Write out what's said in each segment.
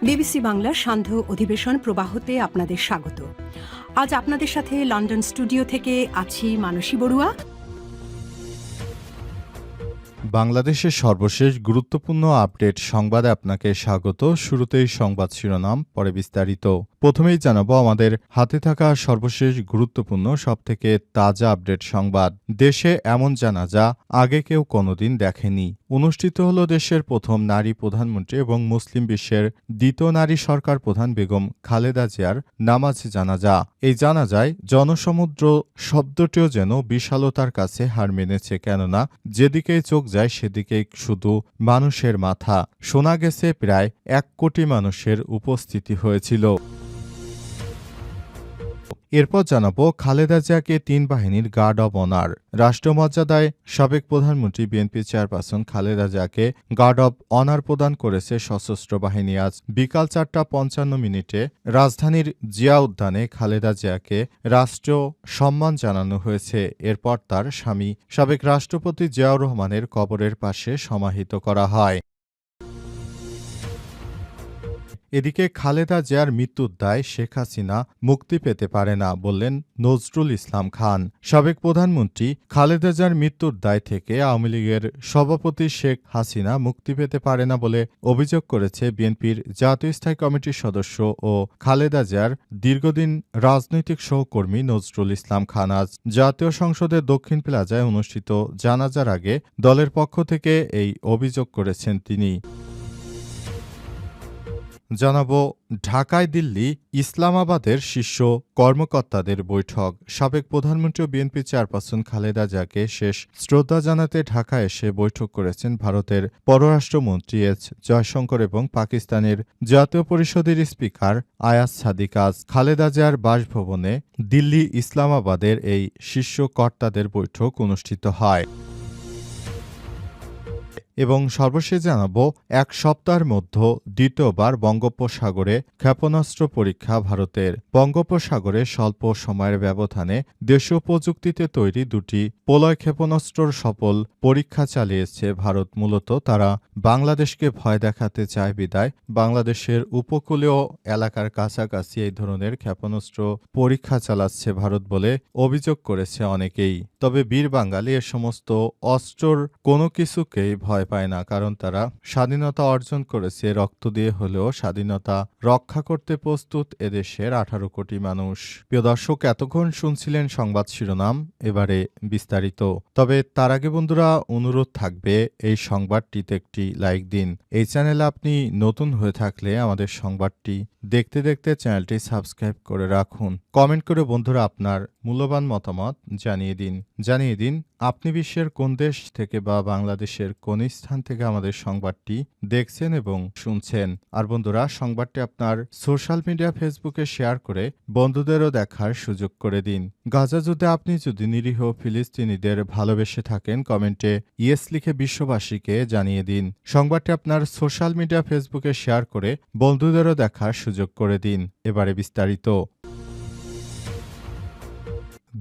BBC বাংলার সান্ধ্য অধিবেশন প্রবাহতে আপনাদের স্বাগত। আজ আপনাদের সাথে লন্ডন স্টুডিও থেকে আছি মানসী বড়ুয়া। বাংলাদেশের সর্বশেষ গুরুত্বপূর্ণ আপডেট সংবাদে আপনাকে স্বাগত। শুরুতেই সংবাদ শিরোনাম, পরে বিস্তারিত। প্রথমেই জানাবো আমাদের হাতে থাকা সর্বশেষ গুরুত্বপূর্ণ সবথেকে তাজা আপডেট সংবাদ। দেশে এমন জানাজা আগে কেউ কোনোদিন দেখেনি। অনুষ্ঠিত হল দেশের প্রথম নারী প্রধানমন্ত্রী এবং মুসলিম বিশ্বের দ্বিতীয় নারী সরকার প্রধান বেগম খালেদা জিয়ার নামাজ জানাজা। এই জানাজায় জনসমুদ্র শব্দটিও যেন বিশালতার কাছে হার মেনেছে, কেননা যেদিকেই চোখ যায় সেদিকেই শুধু মানুষের মাথা। শোনা গেছে প্রায় 1 কোটি মানুষের উপস্থিতি হয়েছিল। এরপর জানাবো খালেদা জিয়াকে 3 বাহিনীর গার্ড অব অনার। রাষ্ট্রমর্যাদায় সাবেক প্রধানমন্ত্রী বিএনপি চেয়ারপারসন খালেদা জিয়াকে গার্ড অব অনার প্রদান করেছে সশস্ত্র বাহিনী। আজ বিকাল 4:55 রাজধানীর জিয়া উদ্যানে খালেদা জিয়াকে রাষ্ট্রীয় সম্মান জানানো হয়েছে। এরপর তার স্বামী সাবেক রাষ্ট্রপতি জিয়াউর রহমানের কবরের পাশে সমাহিত করা হয়। এদিকে খালেদা জিয়ার মৃত্যুর দায় শেখ হাসিনা মুক্তি পেতে পারে না বললেন নজরুল ইসলাম খান। সাবেক প্রধানমন্ত্রী খালেদা জিয়ার মৃত্যুর দায় থেকে আওয়ামী লীগের সভাপতি শেখ হাসিনা মুক্তি পেতে পারে না বলে অভিযোগ করেছে বিএনপির জাতীয় স্থায়ী কমিটির সদস্য ও খালেদা জিয়ার দীর্ঘদিন রাজনৈতিক সহকর্মী নজরুল ইসলাম খান। আজ জাতীয় সংসদের দক্ষিণ প্লাজায় অনুষ্ঠিত জানাজার আগে দলের পক্ষ থেকে এই অভিযোগ করেছেন তিনি। জানাবো ঢাকায় দিল্লি ইসলামাবাদের শীর্ষ কর্মকর্তাদের বৈঠক। সাবেক প্রধানমন্ত্রী ও বিএনপি চেয়ারপারসন খালেদা জিয়াকে শেষ শ্রদ্ধা জানাতে ঢাকা এসে বৈঠক করেছেন ভারতের পররাষ্ট্রমন্ত্রী এস জয়শঙ্কর এবং পাকিস্তানের জাতীয় পরিষদের স্পিকার আয়াজ সাদিক। আজ খালেদা জিয়ার বাসভবনে দিল্লি ইসলামাবাদের এই শীর্ষ কর্তাদের বৈঠক অনুষ্ঠিত হয়। এবং সর্বশেষ জানাবো 1 সপ্তাহের মধ্যে দ্বিতীয়বার বঙ্গোপসাগরে ক্ষেপণাস্ত্র পরীক্ষা ভারতের। বঙ্গোপসাগরে স্বল্প সময়ের ব্যবধানে দেশীয় প্রযুক্তিতে তৈরি 2টি পোলয় ক্ষেপণাস্ত্রর সফল পরীক্ষা চালিয়েছে ভারত। মূলত তারা বাংলাদেশকে ভয় দেখাতে চায় বিদায় বাংলাদেশের উপকূলীয় এলাকার কাছাকাছি এই ধরনের ক্ষেপণাস্ত্র পরীক্ষা চালাচ্ছে ভারত বলে অভিযোগ করেছে অনেকেই। তবে বীর বাঙালি এ সমস্ত অস্ত্রর কোনো কিছুকেই ভয় পায় না, কারণ তারা স্বাধীনতা অর্জন করেছে রক্ত দিয়ে হলেও স্বাধীনতা রক্ষা করতে প্রস্তুত এদেশের 18 কোটি মানুষ। প্রিয় দর্শক, এতক্ষণ শুনছিলেন সংবাদ শিরোনাম, এবারে বিস্তারিত। তবে তার আগে বন্ধুরা অনুরোধ থাকবে এই সংবাদটিতে একটি লাইক দিন। এই চ্যানেলে আপনি নতুন হয়ে থাকলে আমাদের সংবাদটি দেখতে দেখতে চ্যানেলটি সাবস্ক্রাইব করে রাখুন। কমেন্ট করে বন্ধুরা আপনার মূল্যবান মতামত জানিয়ে দিন আপনি বিশ্বের কোন দেশ থেকে বা বাংলাদেশের কোন স্থান থেকে আমাদের সংবাদটি দেখছেন এবং শুনছেন। আর বন্ধুরা সংবাদটি আপনার সোশ্যাল মিডিয়া ফেসবুকে শেয়ার করে বন্ধুদেরও দেখার সুযোগ করে দিন। গাজা যুদ্ধে আপনি যদি নিরীহ ফিলিস্তিনিদের ভালোবেসে থাকেন কমেন্টে ইয়েস লিখে বিশ্ববাসীকে জানিয়ে দিন। সংবাদটি আপনার সোশ্যাল মিডিয়া ফেসবুকে শেয়ার করে বন্ধুদেরও দেখার সুযোগ করে দিন। এবারে বিস্তারিত।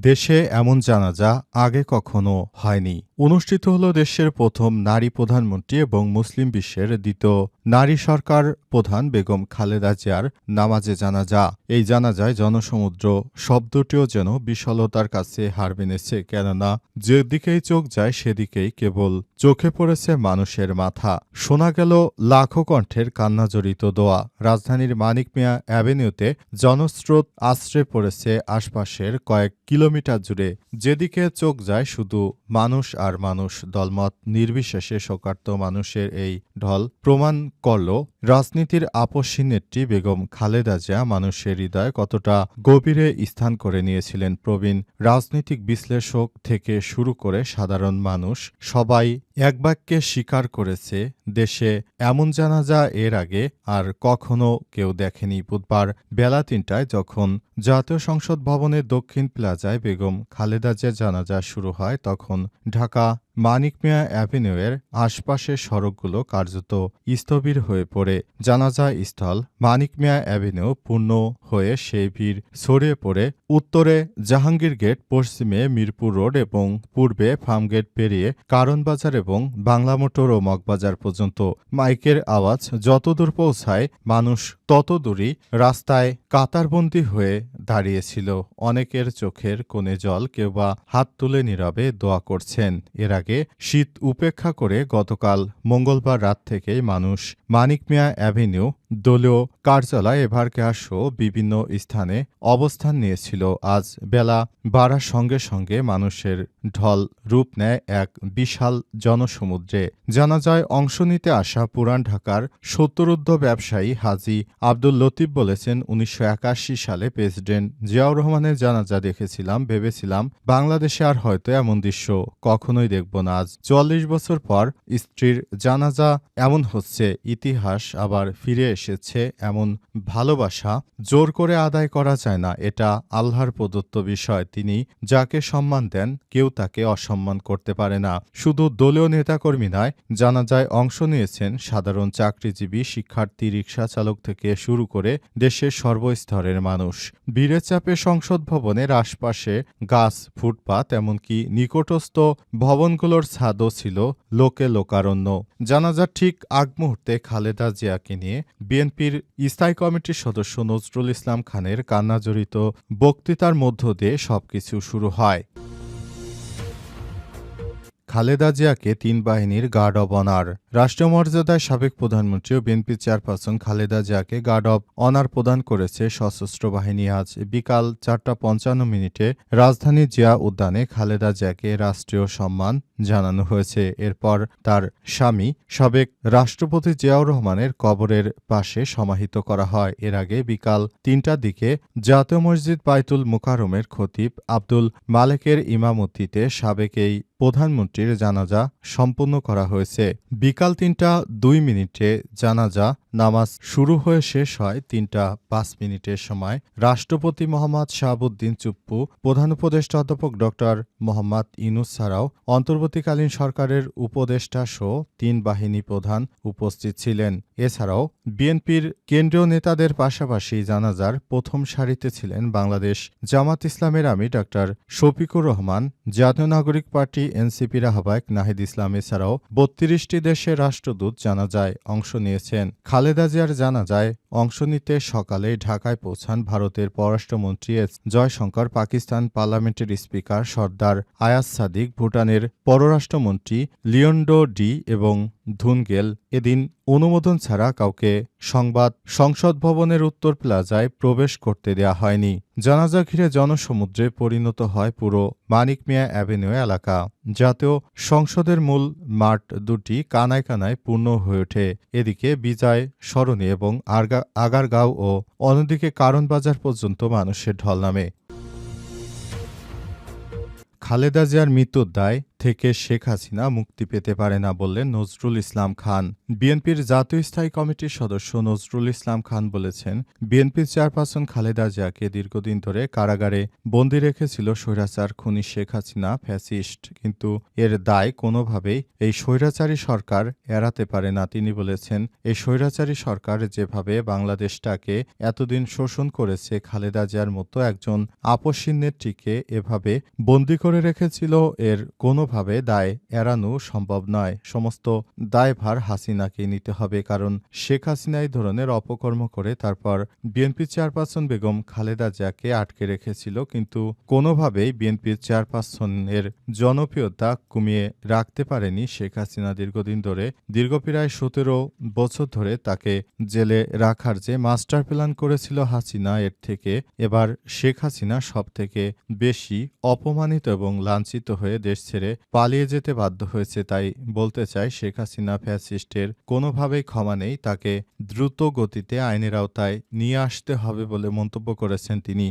দেশে এমন জানাজা আগে কখনো হয়নি। অনুষ্ঠিত হল দেশের প্রথম নারী প্রধানমন্ত্রী এবং মুসলিম বিশ্বের দ্বিতীয় নারী সরকার প্রধান বেগম খালেদা জিয়ার নামাজে জানাজা। এই জানাজায় জনসমুদ্র শব্দটিও যেন বিশালতার কাছে হার মেনেছে, কেননা যেদিকেই চোখ যায় সেদিকেই কেবল চোখে পড়েছে মানুষের মাথা। শোনা গেল লাখো কণ্ঠের কান্নাজড়িত দোয়া। রাজধানীর মানিক মিয়া অ্যাভিনিউতে জনস্রোত আশ্রে পড়েছে আশপাশের কয়েক কিলোমিটার জুড়ে। যেদিকে চোখ যায় শুধু মানুষ আর মানুষ। দলমত নির্বিশেষে শোকার্ত মানুষের এই ঢল প্রমাণ করল রাজনীতির আপসী নেত্রী বেগম খালেদা জিয়া মানুষের হৃদয়ে কতটা গভীরে স্থান করে নিয়েছিলেন। প্রবীণ রাজনৈতিক বিশ্লেষক থেকে শুরু করে সাধারণ মানুষ সবাই এক বাক্যে স্বীকার করেছে দেশে এমন জানাজা এর আগে আর কখনো কেউ দেখেনি। বুধবার বেলা 3টায় যখন জাতীয় সংসদ ভবনের দক্ষিণ প্লাজায় বেগম খালেদা জিয়ার জানাজা শুরু হয় তখন ঢাকা মানিক মিয়া অ্যাভিনিউয়ের আশপাশের সড়কগুলো কার্যত স্থবির হয়ে পড়ে। জানাজা স্থল মানিক মিয়া অ্যাভিনিউ পূর্ণ হয়ে সেই ভিড় ছড়িয়ে পড়ে উত্তরে জাহাঙ্গীর গেট, পশ্চিমে মিরপুর রোড এবং পূর্বে ফার্মগেট পেরিয়ে কারণ বাজার এবং বাংলা মোটর ও মগবাজার পর্যন্ত মাইকের আওয়াজ যতদূর পৌঁছায় মানুষ ততদূরই রাস্তায় কাতারবন্দী হয়ে দাঁড়িয়েছিল। অনেকের চোখের কোণে জল, কেউ বা হাত তুলে নীরবে দোয়া করছেন। এর আগে শীত উপেক্ষা করে গতকাল মঙ্গলবার রাত থেকেই মানুষ মানিক মিয়া অ্যাভিনিউ, দলীয় কার্যালয়, এভারকেয়ার সহ বিভিন্ন স্থানে অবস্থান নিয়েছিল। আজ বেলা বাড়ার সঙ্গে সঙ্গে মানুষের ঢল রূপ নেয় এক বিশাল জনসমুদ্রে। জানাজায় অংশ নিতে আসা পুরান ঢাকার সত্তরোর্ধ্ব ব্যবসায়ী হাজী আব্দুল লতিফ বলেছেন, ১৯৮১ সালে প্রেসিডেন্ট জিয়াউর রহমানের জানাজা দেখেছিলাম, ভেবেছিলাম বাংলাদেশে আর হয়তো এমন দৃশ্য কখনোই দেখব না। আজ ৪৪ বছর পর স্ত্রীর জানাজা এমন হচ্ছে। ইতিহাস আবার ফিরে এসেছে। এমন ভালোবাসা জোর করে আদায় করা যায় না, এটা আল্লাহর প্রদত্ত বিষয়। তিনি যাকে সম্মান দেন কেউ তাকে অসম্মান করতে পারে না। শুধু দলীয় নেতাকর্মী নয়, জানাজায় অংশ নিয়েছেন সাধারণ চাকরিজীবী, শিক্ষার্থী, রিকশা চালক থেকে শুরু করে দেশের সর্বস্তরের মানুষ। ভিড়ের চাপে সংসদ ভবনের আশপাশে গাছ, ফুটপাত, এমনকি নিকটস্থ ভবনগুলোর ছাদও ছিল লোকে লোকারণ্য। জানাজার ঠিক আগ মুহূর্তে খালেদা জিয়াকে নিয়ে বিএনপির স্থায়ী কমিটির সদস্য নজরুল ইসলাম খানের কান্নাজড়িত বক্তৃতার মধ্য দিয়ে সবকিছু শুরু হয়। খালেদা জিয়াকে ৩ বাহিনীর গার্ড অব অনার। রাষ্ট্রীয় মর্যাদায় সাবেক প্রধানমন্ত্রী ও বিএনপি চেয়ারপারসন খালেদা জিয়াকে গার্ড অব অনার প্রদান করেছে সশস্ত্র বাহিনী। আজ বিকাল ৪টা ৫৫ রাজধানী জিয়া উদ্যানে খালেদা জিয়াকে রাষ্ট্রীয় সম্মান জানানো হয়েছে। এরপর তার স্বামী সাবেক রাষ্ট্রপতি জিয়াউর রহমানের কবরের পাশে সমাহিত করা হয়। এর আগে বিকাল ৩টার দিকে জাতীয় মসজিদ বায়তুল মুকাররমের খতিব আব্দুল মালেকের ইমামতিতে সাবেক এই প্রধানমন্ত্রীর জানাজা সম্পন্ন করা হয়েছে। বিকাল ৩টা ২ জানাজা নামাজ শুরু হয়ে শেষ হয় ৩টা ৫ সময়। রাষ্ট্রপতি মোহাম্মদ শাহাবুদ্দিন চুপ্পু, প্রধান উপদেষ্টা অধ্যাপক ড মোহাম্মদ ইউনূস ছাড়াও অন্তর্বর্তীকালীন সরকারের উপদেষ্টা সহ ৩ বাহিনী প্রধান উপস্থিত ছিলেন। এছাড়াও বিএনপির কেন্দ্রীয় নেতাদের পাশাপাশি জানাজার প্রথম সারিতে ছিলেন বাংলাদেশ জামাত ইসলামের আমির ড শফিকুর রহমান, জাতীয় নাগরিক পার্টি এনসিপির আহ্বায়ক নাহিদ ইসলাম। এছাড়াও ৩২টি দেশের রাষ্ট্রদূত জানাজায় অংশ নিয়েছেন। খালেদা জিয়ার জানাজায় অংশ নিতে সকালে ঢাকায় পৌঁছান ভারতের পররাষ্ট্রমন্ত্রী এস জয়শঙ্কর, পাকিস্তান পার্লামেন্টের স্পিকার সর্দার আয়াজ সাদিক, ভুটানের পররাষ্ট্রমন্ত্রী লিওন্ডো ডি এবং ধুনগেল। এদিন অনুমোদন ছাড়া কাউকে সংসদ ভবনের উত্তর প্লাজায় প্রবেশ করতে দেয়া হয়নি। জানাজা ঘিরে জনসমুদ্রে পরিণত হয় পুরো মানিক মিয়া অ্যাভিনিউ এলাকা। জাতীয় সংসদের মূল মাঠ দুটি কানায় কানায় পূর্ণ হয়ে ওঠে। এদিকে বিজয় সরণি এবং আগারগাঁও ও অন্যদিকে কারণ বাজার পর্যন্ত মানুষের ঢল নামে। খালেদা জিয়ার মৃত্যুর দায় থেকে শেখ হাসিনা মুক্তি পেতে পারে না বললেন নজরুল ইসলাম খান। বিএনপির জাতীয় স্থায়ী কমিটির সদস্য নজরুল ইসলাম খান বলেছেন, বিএনপির চেয়ারপারসন খালেদা জিয়াকে দীর্ঘদিন ধরে কারাগারে বন্দী রেখেছিল স্বৈরাচার খুনি শেখ হাসিনা ফ্যাসিস্ট, কিন্তু এর দায় কোনোভাবেই এই স্বৈরাচারী সরকার এড়াতে পারে না। তিনি বলেছেন, এই স্বৈরাচারী সরকার যেভাবে বাংলাদেশটাকে এতদিন শোষণ করেছে, খালেদা জিয়ার মতো একজন আপসহীন নেত্রীকে এভাবে বন্দী করে রেখেছিল, এর কোনোভাবে দায় এড়ানো সম্ভব নয়। সমস্ত দায়ভার হাসিনাকে নিতে হবে, কারণ শেখ হাসিনা এই ধরনের অপকর্ম করে তারপর বিএনপি চেয়ারপারসন বেগম খালেদা জিয়াকে আটকে রেখেছিল, কিন্তু কোনোভাবেই বিএনপির চেয়ারপারসনের জনপ্রিয়তা কমিয়ে রাখতে পারেনি শেখ হাসিনা। দীর্ঘদিন ধরে প্রায় ১৭ বছর ধরে তাকে জেলে রাখার যে মাস্টার প্ল্যান করেছিল হাসিনা, এর থেকে এবার শেখ হাসিনা সব থেকে বেশি অপমানিত এবং লাঞ্ছিত হয়ে দেশ ছেড়ে পালিয়ে যেতে বাধ্য হয়েছে। তাই বলতে চাই, শেখ হাসিনা ফ্যাসিস্টের কোনোভাবেই ক্ষমা নেই, তাকে দ্রুত গতিতে আইনের আওতায় নিয়ে আসতে হবে বলে মন্তব্য করেছেন তিনি।